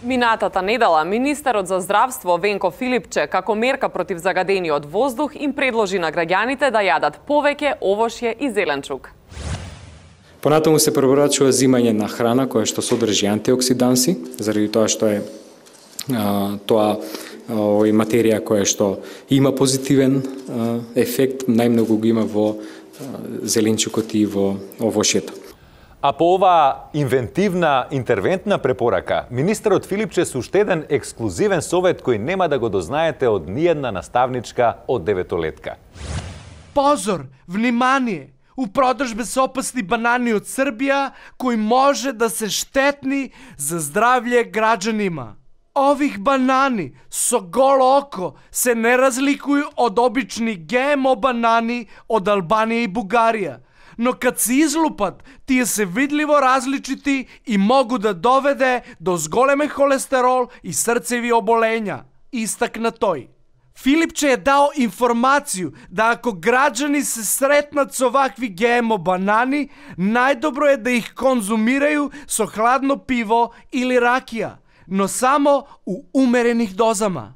Минатата недела, министерот за здравство Венко Филипче, како мерка против загадениот воздух, им предложи на граѓаните да јадат повеќе овошје и зеленчук. Понатаму се препорачува зимање на храна која што содржи антиоксиданси, заради тоа што е материја која што има позитивен ефект, најмногу го има во зеленчукот и во овошјето. А по оваа инвентивна интервентна препорака, министерот Филипче со уште еден ексклузивен совет кој нема да го дознаете од ниедна наставничка од деветолетка. Позор, внимание! У продажбе се опасни банани од Србија кои може да се штетни за здравје граѓанима. Ових банани со голо око се не разликуju од обични ГМО банани од Албанија и Бугарија, но кад се излупат, тие се видливо различити и могу да доведе до зголемен холестерол и срцеви оболења, истакна тој. Филипче е дал информацију да ако граѓани се сретнат со вакви ГМО банани, најдобро е да их конзумирају со хладно пиво или ракија, но само у умерених дозама.